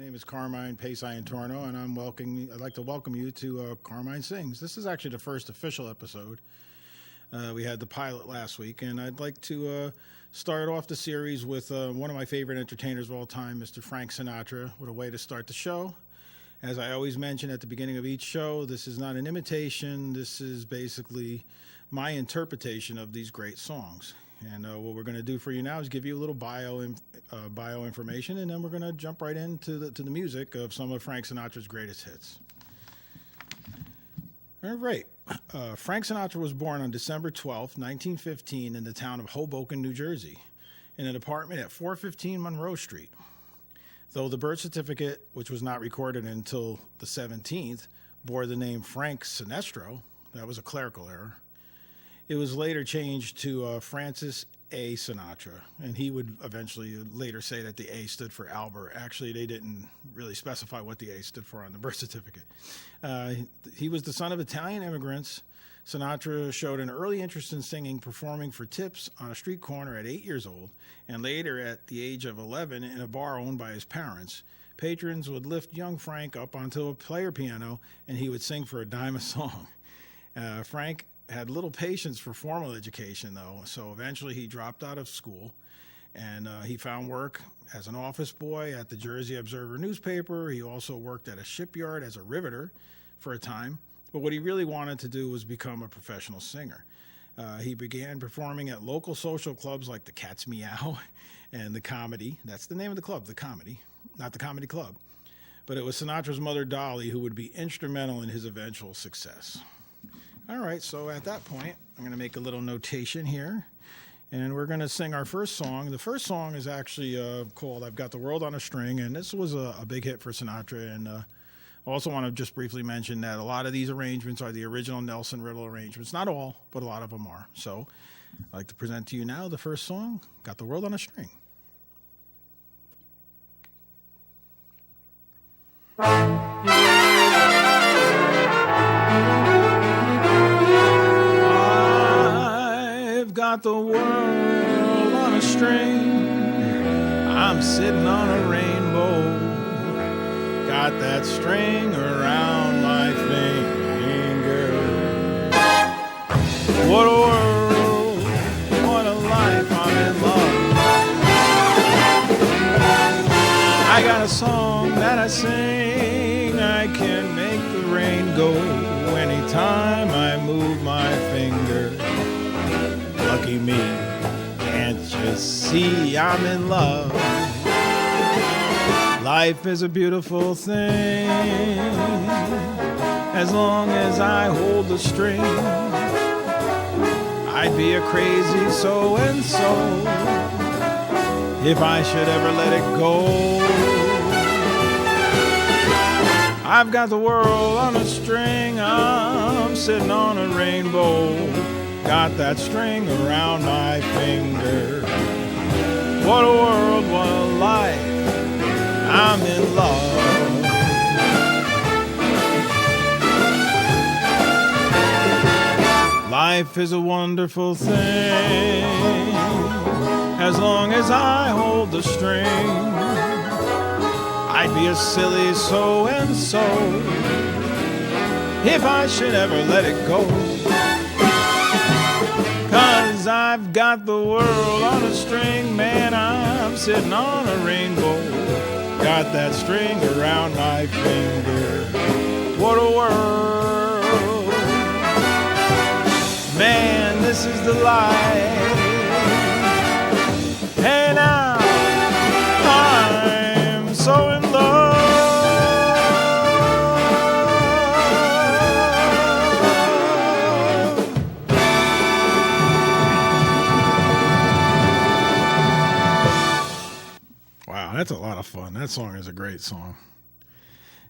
name is Carmine Sings, and I'd like to welcome you to Carmine Sings. This is actually the first official episode. We had the pilot last week, and I'd like to start off the series with one of my favorite entertainers of all time, Mr. Frank Sinatra, with a way to start the show. As I always mention at the beginning of each show, this is not an imitation. This is basically my interpretation of these great songs. And what we're going to do for you now is give you a little bio information, and then we're going to jump right into the music of some of Frank Sinatra's greatest hits. All right. Frank Sinatra was born on December 12th, 1915, in the town of Hoboken, New Jersey, in an apartment at 415 Monroe Street. Though the birth certificate, which was not recorded until the 17th, bore the name Frank Sinatra, that was a clerical error. It was later changed to Francis A. Sinatra, and he would eventually later say that the A stood for Albert. Actually, they didn't really specify what the A stood for on the birth certificate. He was the son of Italian immigrants. Sinatra showed an early interest in singing, performing for tips on a street corner at 8 years old, and later at the age of 11 in a bar owned by his parents. Patrons would lift young Frank up onto a player piano, and he would sing for a dime a song. Frank had little patience for formal education, though, so eventually he dropped out of school, and he found work as an office boy at the Jersey Observer newspaper. He also worked at a shipyard as a riveter for a time, but what he really wanted to do was become a professional singer. He began performing at local social clubs like the Cat's Meow and the Comedy. That's the name of the club, the Comedy, not the Comedy Club. But it was Sinatra's mother, Dolly, who would be instrumental in his eventual success. All right, so at that point, I'm going to make a little notation here, and we're going to sing our first song. The first song is actually called I've Got the World on a String, and this was a big hit for Sinatra. And I also want to just briefly mention that a lot of these arrangements are the original Nelson Riddle arrangements. Not all, but a lot of them are. So I'd like to present to you now the first song, Got the World on a String. Got the world on a string, I'm sitting on a rainbow, got that string around my finger. What a world, what a life, I'm in love. I got a song that I sing, I can make the rain go anytime I move my finger. Lucky me, can't you see I'm in love? Life is a beautiful thing, as long as I hold the string. I'd be a crazy so-and-so if I should ever let it go. I've got the world on a string, I'm sitting on a rainbow, got that string around my finger. What a world, what a life, I'm in love. Life is a wonderful thing, as long as I hold the string. I'd be a silly so-and-so if I should ever let it go. 'Cause I've got the world on a string, man, I'm sitting on a rainbow, got that string around my finger. What a world, man, this is the life. And now I'm so in love. That's a lot of fun. That song is a great song.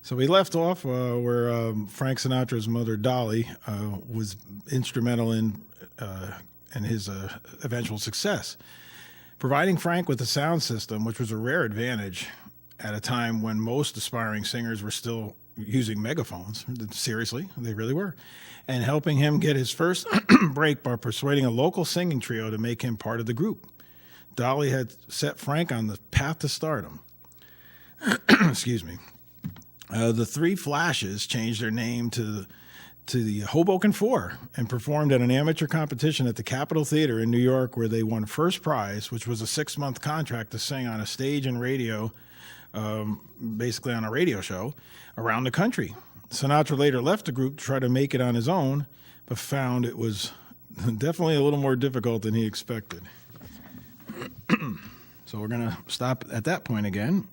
So we left off where Frank Sinatra's mother, Dolly, was instrumental in his eventual success, providing Frank with a sound system, which was a rare advantage at a time when most aspiring singers were still using megaphones. Seriously, they really were. And helping him get his first break by persuading a local singing trio to make him part of the group. Dolly had set Frank on the path to stardom. Excuse me. The Three Flashes changed their name to the Hoboken Four and performed at an amateur competition at the Capitol Theater in New York, where they won first prize, which was a 6-month contract to sing on a stage and radio, basically on a radio show around the country. Sinatra later left the group to try to make it on his own, but found it was definitely a little more difficult than he expected. So we're going to stop at that point again.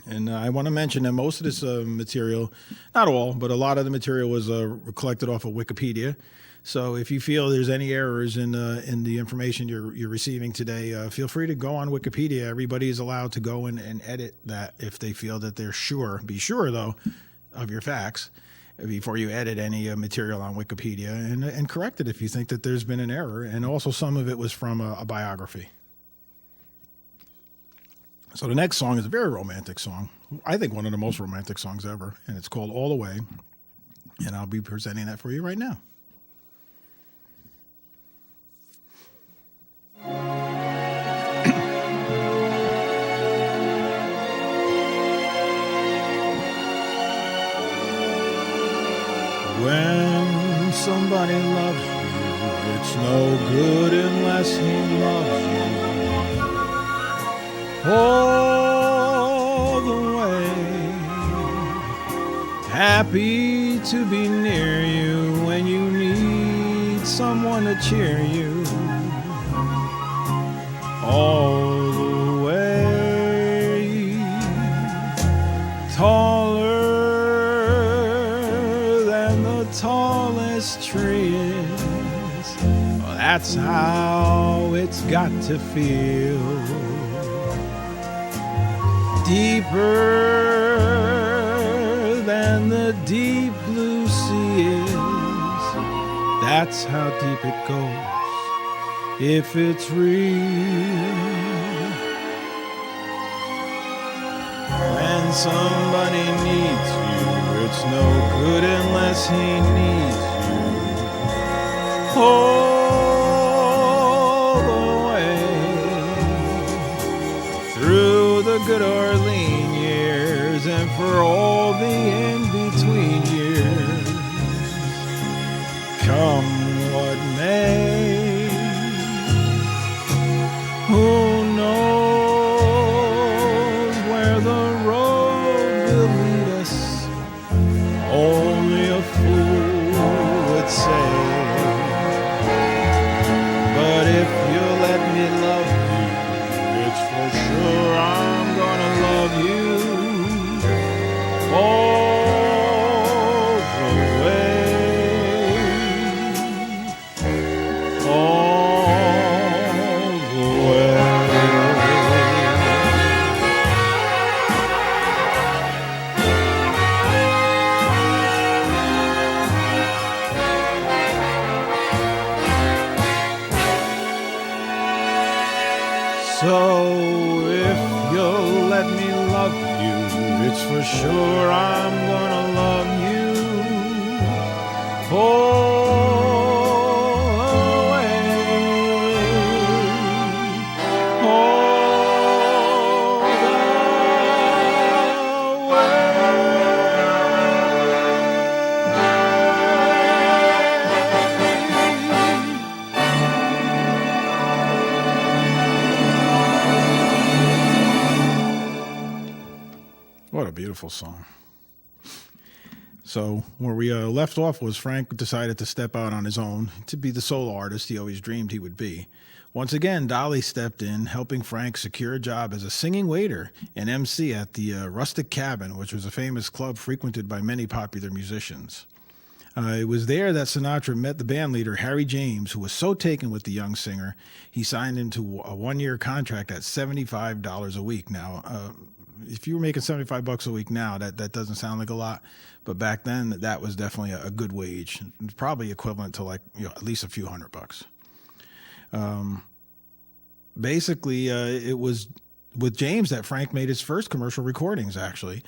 And I want to mention that most of this material, not all, but a lot of the material was collected off of Wikipedia. So if you feel there's any errors in the information you're receiving today, feel free to go on Wikipedia. Everybody is allowed to go and edit that if they feel that they're sure. Be sure, though, of your facts before you edit any material on Wikipedia, and correct it if you think that there's been an error. And also some of it was from a biography. So the next song is a very romantic song. I think one of the most romantic songs ever, and it's called All the Way. And I'll be presenting that for you right now. When somebody loves you, it's no good unless he loves you all the way. Happy to be near you when you need someone to cheer you all the way. Taller than the tallest tree is. Well, that's how it's got to feel. Deeper than the deep blue sea is. That's how deep it goes if it's real. When somebody needs you, it's no good unless he needs you all the way through the good or lean years and for all the in-between years. Come what may, who knows where the road will lead us? Only a fool would say. But if you'll let me love you, it's for sure I'm gonna love you all the way, all the way. So if you'll let me love you, it's for sure I'm gonna love you all the way, all the way. What a beautiful song. So where we left off was Frank decided to step out on his own to be the solo artist he always dreamed he would be. Once again, Dolly stepped in, helping Frank secure a job as a singing waiter and MC at the Rustic Cabin, which was a famous club frequented by many popular musicians. It was there that Sinatra met the band leader, Harry James, who was so taken with the young singer, he signed him to a one-year contract at $75 a week. Now, if you were making $75 a week now, that doesn't sound like a lot, but back then that was definitely a good wage, probably equivalent to at least a few $100. Basically, it was with James that Frank made his first commercial recordings, actually.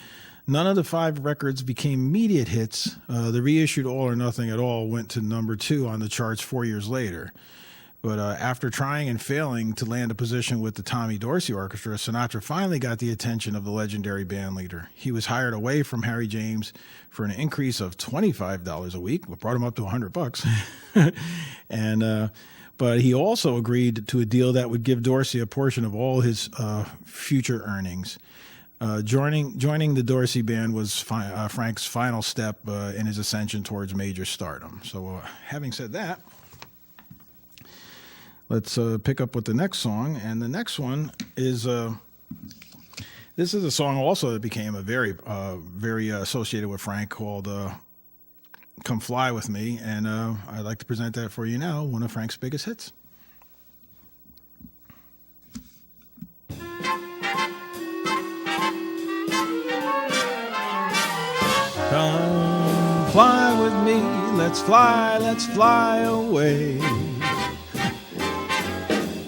None of the 5 records became immediate hits. The reissued All or Nothing at All went to number 2 on the charts 4 years later. But after trying and failing to land a position with the Tommy Dorsey Orchestra, Sinatra finally got the attention of the legendary band leader. He was hired away from Harry James for an increase of $25 a week, what brought him up to $100. But he also agreed to a deal that would give Dorsey a portion of all his future earnings. Joining the Dorsey band was Frank's final step in his ascension towards major stardom. So having said that, let's pick up with the next song. And the next one is, this is a song also that became a very associated with Frank, called Come Fly With Me. And I'd like to present that for you now, one of Frank's biggest hits. Come fly with me, let's fly away.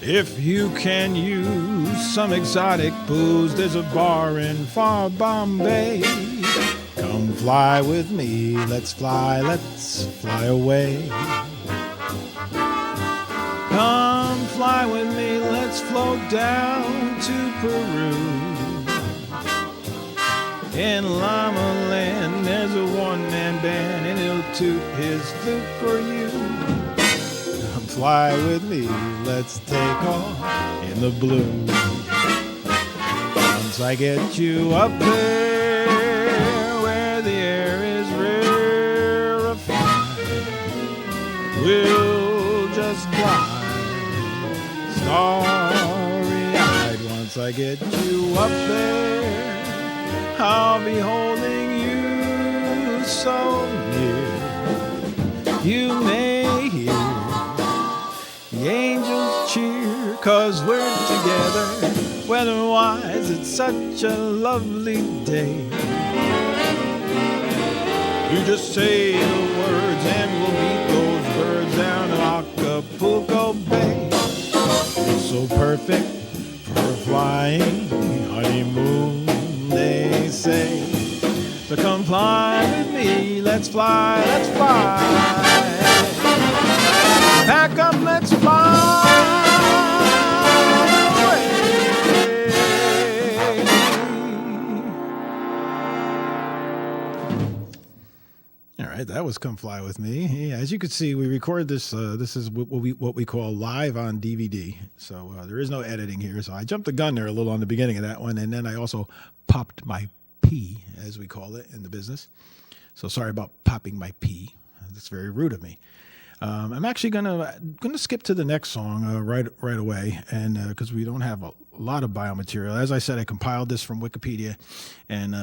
If you can use some exotic booze, there's a bar in far Bombay. Come fly with me, let's fly away. Come fly with me, let's float down to Peru. In Llama Land, there's a one-man band, and he'll toot his flute for you. Come fly with me, let's take off in the blue. Once I get you up there, where the air is rarefied, we'll just fly, starry-eyed. Once I get you up there, I'll be holding you so near. You may hear the angels cheer, 'cause we're together. Weather-wise, it's such a lovely day. You just say the words and we'll meet those birds down in Acapulco Bay. It's so perfect for a flying honeymoon, they say. So come fly with me, let's fly, let's fly. Pack up, let's fly away. All right, that was Come Fly With Me. Yeah, as you can see, we record this. This is what we call live on DVD. So there is no editing here. So I jumped the gun there a little on the beginning of that one, and then I also popped my pee, as we call it in the business. So sorry about popping my pee. That's very rude of me. I'm actually gonna skip to the next song right away, and because we don't have a lot of biomaterial. As I said, I compiled this from Wikipedia, and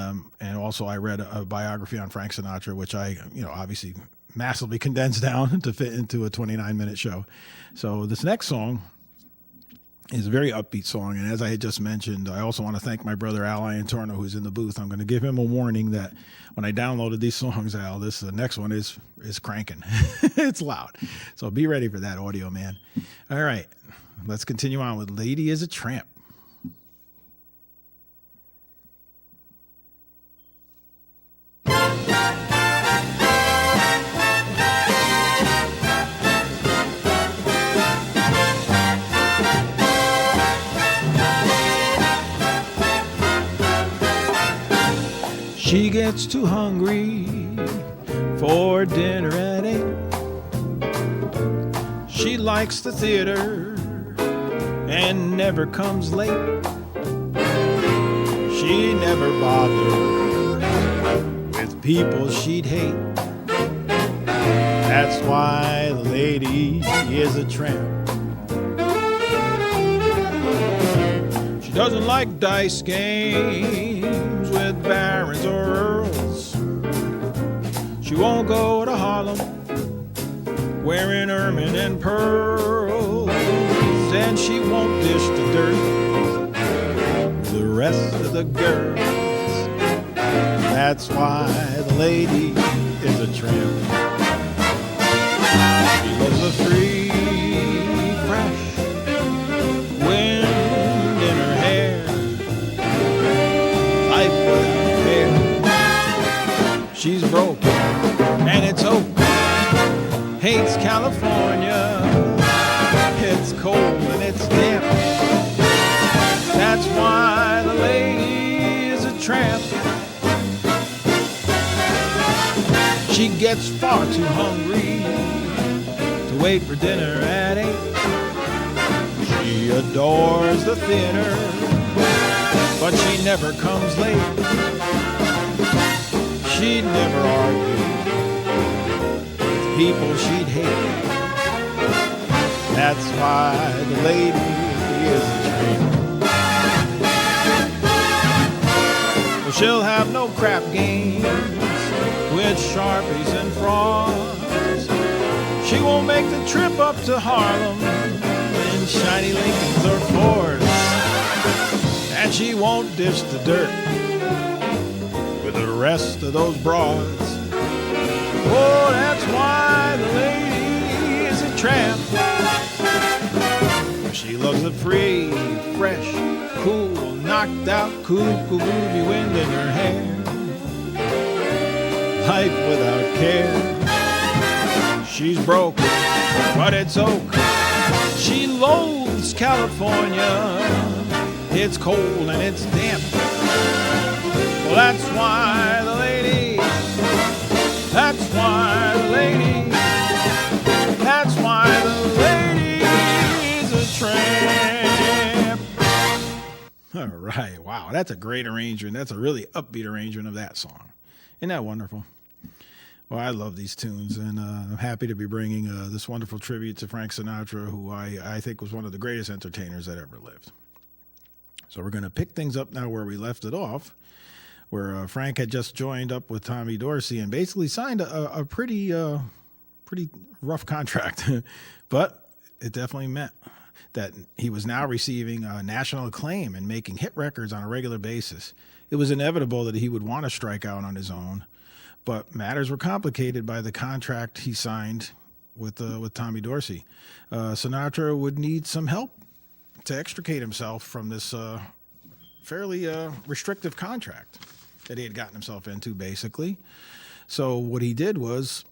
also I read a biography on Frank Sinatra, which I obviously massively condensed down to fit into a 29-minute show. So this next song is a very upbeat song, and as I had just mentioned, I also want to thank my brother Al Iantorno, who's in the booth. I'm going to give him a warning that when I downloaded these songs, Al, the next one is cranking. It's loud, so be ready for that, audio man. All right, let's continue on with "Lady Is a Tramp." She gets too hungry for dinner at 8. She likes the theater and never comes late. She never bothered with people she'd hate. That's why the lady is a tramp. She doesn't like dice games with barons or earls. She won't go to Harlem wearing ermine and pearls, and she won't dish the dirt with the rest of the girls. That's why the lady is a tramp. She loves a free, fresh wind in her hair, life without care. She's broke and it's oak, hates California, gets far too hungry to wait for dinner at 8. She adores the theater, but she never comes late. She'd never argue with people she'd hate. That's why the lady is a tramp. Well, she'll have no crap games with Sharpies and frauds. She won't make the trip up to Harlem in shiny Lincolns or Fords. And she won't dish the dirt with the rest of those broads. Oh, that's why the lady is a tramp. She loves the free, fresh, cool, knocked out, cool groovy wind in her hair. Life without care. She's broke, but it's oak. She loathes California. It's cold and it's damp. Well, that's why the lady. That's why the lady. That's why the lady's a tramp. All right, wow, that's a great arrangement. That's a really upbeat arrangement of that song. Isn't that wonderful? Well, I love these tunes, and I'm happy to be bringing this wonderful tribute to Frank Sinatra, who I think was one of the greatest entertainers that ever lived. So we're going to pick things up now where we left it off, where Frank had just joined up with Tommy Dorsey and basically signed a pretty rough contract. But it definitely meant that he was now receiving national acclaim and making hit records on a regular basis. It was inevitable that he would want to strike out on his own, but matters were complicated by the contract he signed with Tommy Dorsey. Sinatra would need some help to extricate himself from this fairly restrictive contract that he had gotten himself into, basically. So what he did was,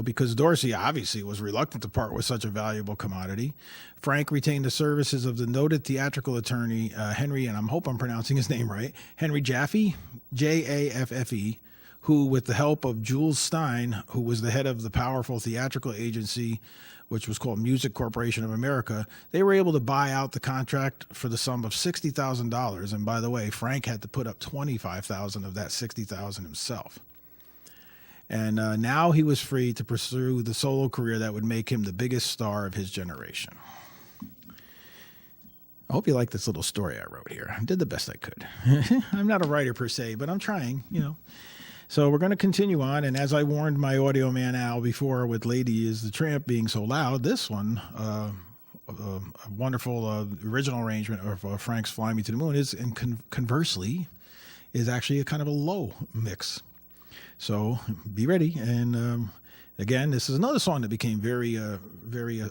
because Dorsey obviously was reluctant to part with such a valuable commodity, Frank retained the services of the noted theatrical attorney Henry, and I hope I'm pronouncing his name right, Henry Jaffe, Jaffe, who, with the help of Jules Stein, who was the head of the powerful theatrical agency, which was called Music Corporation of America, they were able to buy out the contract for the sum of $60,000. And by the way, Frank had to put up $25,000 of that $60,000 himself. And now he was free to pursue the solo career that would make him the biggest star of his generation. I hope you like this little story I wrote here. I did the best I could. I'm not a writer per se, but I'm trying, So we're going to continue on, and as I warned my audio man Al before with Lady is the Tramp being so loud, this one, a wonderful original arrangement of Frank's Fly Me to the Moon, is, and conversely, is actually a kind of a low mix. So be ready, and again, this is another song that became very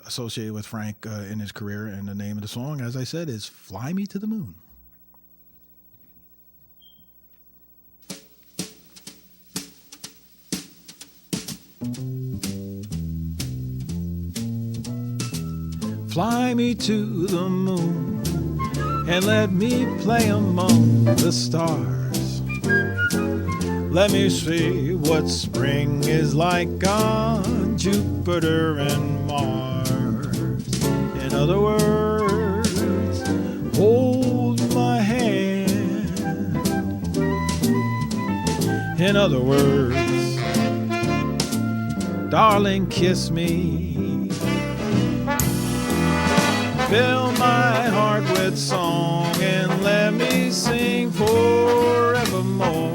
associated with Frank in his career, and the name of the song, as I said, is Fly Me to the Moon. Fly me to the moon and let me play among the stars. Let me see what spring is like on Jupiter and Mars. In other words, hold my hand. In other words, darling, kiss me. Fill my heart with song and let me sing forevermore.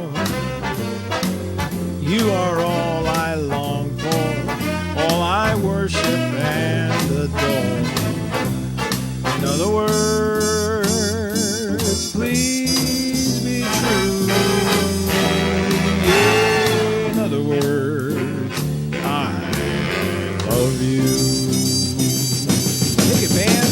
You are all I long for, all I worship and adore. In other words, please be true. Yeah, in other words, I love you. Take it, band.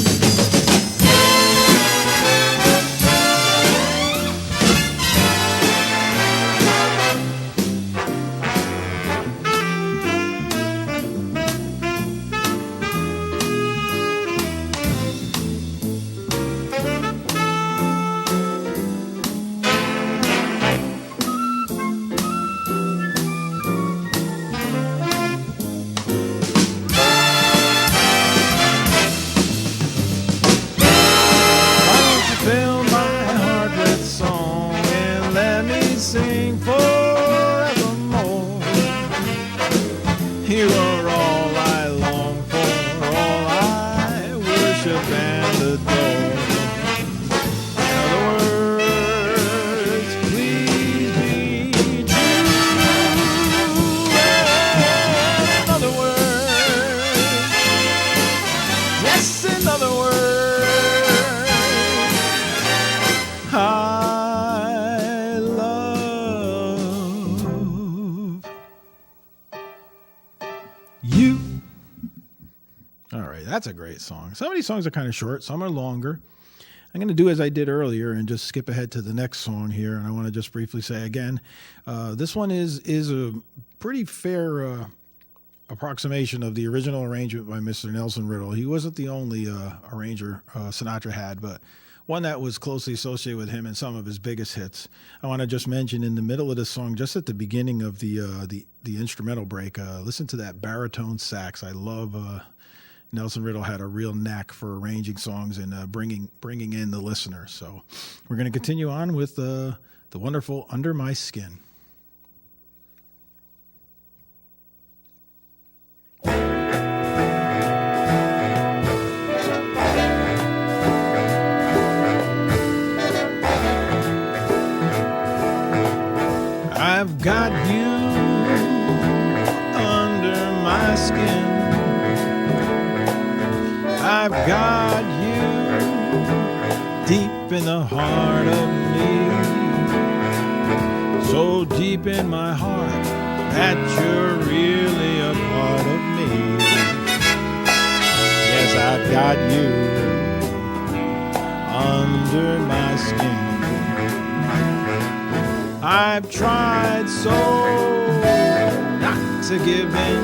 worship and adore. In other words, please be true. In other words, yes, in other words, I love you. All right, that's a great song. Some of these songs are kind of short, some are longer. I'm going to do as I did earlier and just skip ahead to the next song here. And I want to just briefly say again, this one is a pretty fair approximation of the original arrangement by Mr. Nelson Riddle. He wasn't the only arranger Sinatra had, but one that was closely associated with him in some of his biggest hits. I want to just mention in the middle of the song, just at the beginning of the instrumental break, listen to that baritone sax. I love Nelson Riddle had a real knack for arranging songs and bringing in the listener. So we're going to continue on with the wonderful Under My Skin. I've got you under my skin. I've got you deep in the heart of me, so deep in my heart that you're really a part of me. Yes, I've got you under my skin. I've tried so not to give in.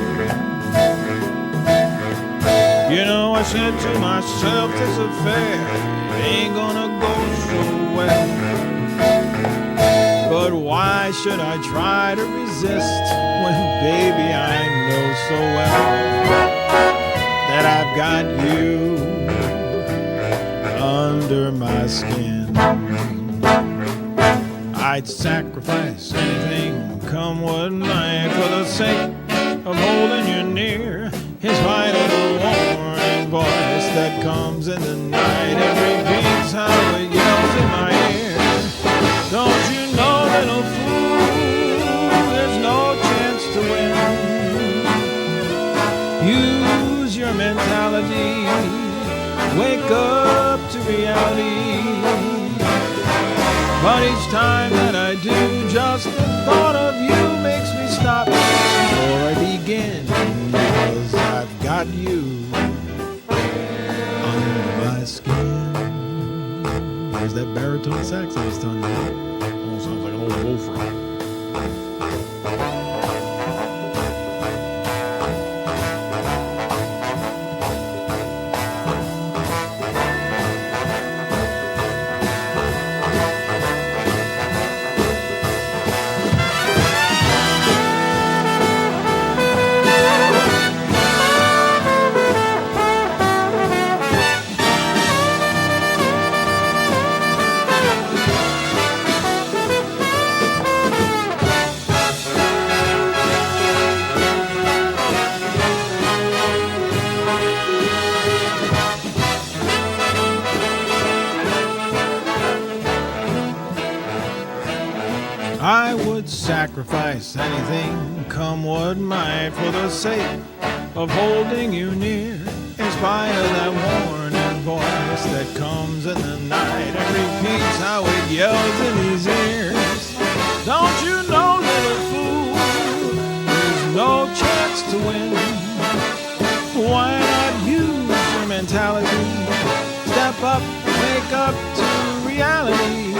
You know, I said to myself, this affair ain't gonna go so well. But why should I try to resist when, baby, I know so well that I've got you under my skin. I'd sacrifice anything, come what might, for the sake of holding you near. In spite of the warning voice that comes in the night and repeats how it yells in my ear. Don't you know, little fool, there's no chance to win. Use your mentality, wake up to reality. But each time that I do, just the thought of you makes me stop before I begin. Because I've got you under my skin. There's that baritone sax I was telling you about. Almost sounds like an old bullfrog. I would sacrifice anything, come what might, for the sake of holding you near. In spite of that warning voice that comes in the night and repeats how it yells in his ears. Don't you know, little fool, there's no chance to win. Why not use your mentality? Step up, wake up to reality.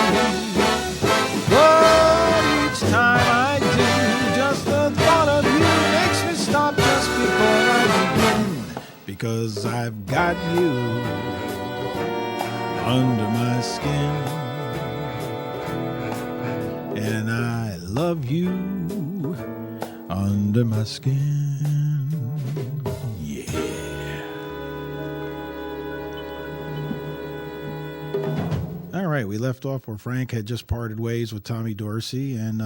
But each time I do, just the thought of you makes me stop just before I begin. Because I've got you under my skin, and I love you under my skin. Yeah. All right, we left off where Frank had just parted ways with Tommy Dorsey, and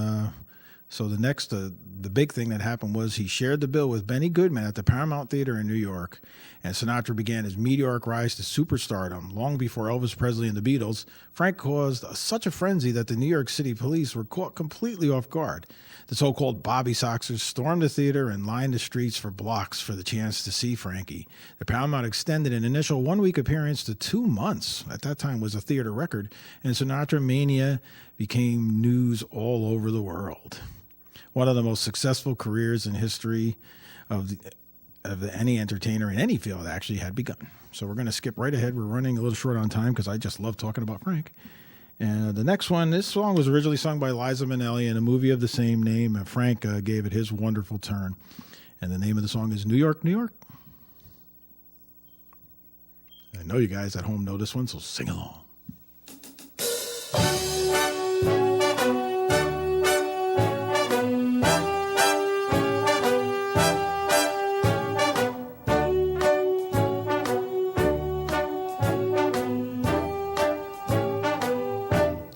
so the next the big thing that happened was he shared the bill with Benny Goodman at the Paramount Theater in New York, and Sinatra began his meteoric rise to superstardom. Long before Elvis Presley and the Beatles, Frank caused such a frenzy that the New York City police were caught completely off guard. The so-called Bobby Soxers stormed the theater and lined the streets for blocks for the chance to see Frankie. The Paramount extended an initial 1-week appearance to 2 months. At that time was a theater record, and Sinatra Mania became news all over the world. One of the most successful careers in history of any entertainer in any field actually had begun. So we're going to skip right ahead. We're running a little short on time because I just love talking about Frank. And the next one, this song was originally sung by Liza Minnelli in a movie of the same name, and Frank gave it his wonderful turn. And the name of the song is New York, New York. I know you guys at home know this one, so sing along.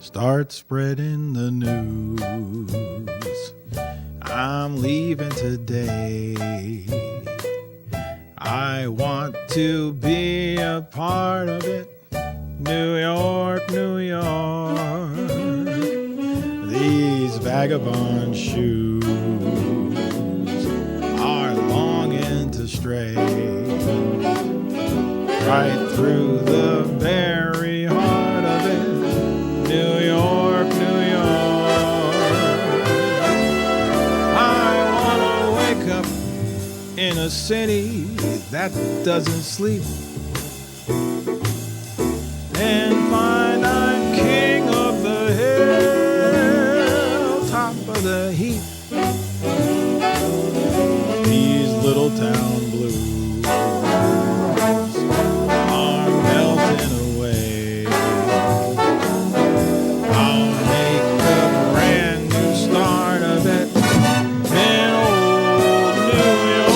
Start spreading the news. I'm leaving today. I want to be a part of it. New York, New York. These vagabond shoes are longing to stray right through the very heart of it. New York, New York. I want to wake up in a city that doesn't sleep and find I'm king of the hill, top of the heap. These little town blues are melting away. I'll make a brand new start of it in old New York.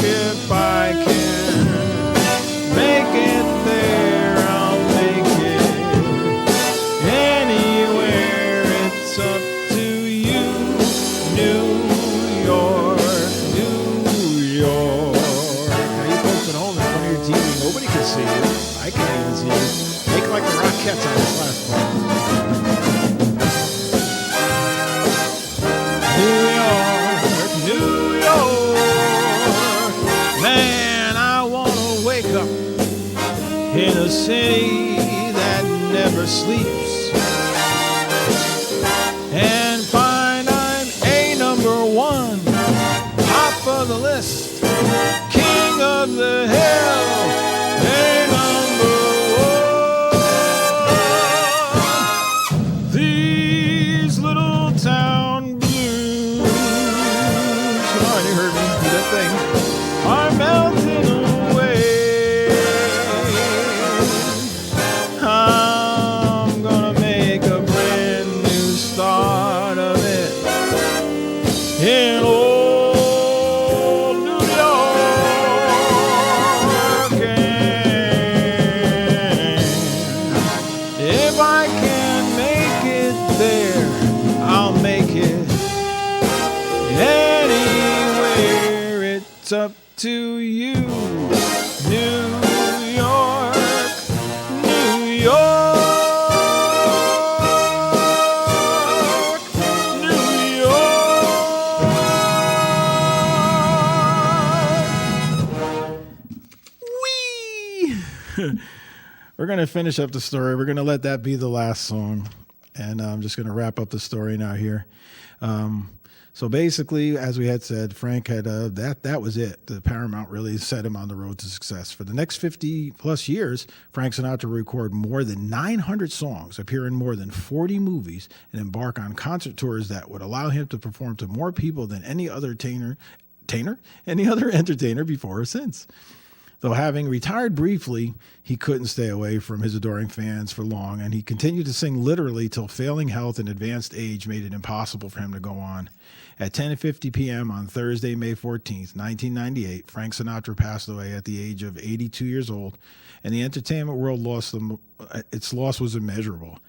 If I can make it there, I'll make it anywhere. It's up to you, New York, New York. Now you folks at home in front of your TV, nobody can see you. I can't even see you. Make like the Rockettes on this last one. New York, New York. Man, I want to wake up in a city that never sleeps and find I'm a number one, top of the list, king of the hill, a number one. These little town blues, oh, you heard me do that thing, are melting away. I'm gonna make a brand new start of it in old New York. And if I can make it there, I'll make it anywhere. It's up to you, New York, New York, New York. Whee! We're going to finish up the story. We're going to let that be the last song. And I'm just going to wrap up the story now here. So basically, as we had said, Frank had that was it. The Paramount really set him on the road to success. For the next 50 plus years, Frank Sinatra would record more than 900 songs, appear in more than 40 movies, and embark on concert tours that would allow him to perform to more people than any other entertainer before or since. Though having retired briefly, he couldn't stay away from his adoring fans for long, and he continued to sing literally till failing health and advanced age made it impossible for him to go on. At 10:50 p.m. on Thursday, May 14th, 1998, Frank Sinatra passed away at the age of 82 years old, and the entertainment world its loss was immeasurable.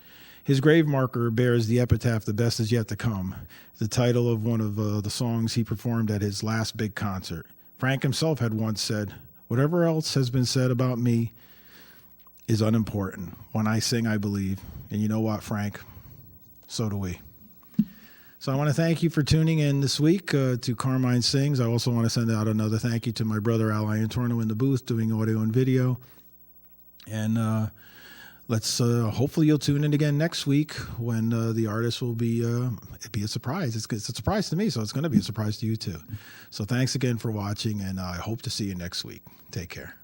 His grave marker bears the epitaph, "The Best Is Yet to Come," the title of one of the songs he performed at his last big concert. Frank himself had once said, "Whatever else has been said about me is unimportant. When I sing, I believe." And you know what, Frank? So do we. So I want to thank you for tuning in this week to Carmine Sings. I also want to send out another thank you to my brother Al Iantorno in the booth doing audio and video. And let's hopefully you'll tune in again next week when the artist will be it'd be a surprise. It's a surprise to me, so it's going to be a surprise to you too. So thanks again for watching, and I hope to see you next week. Take care.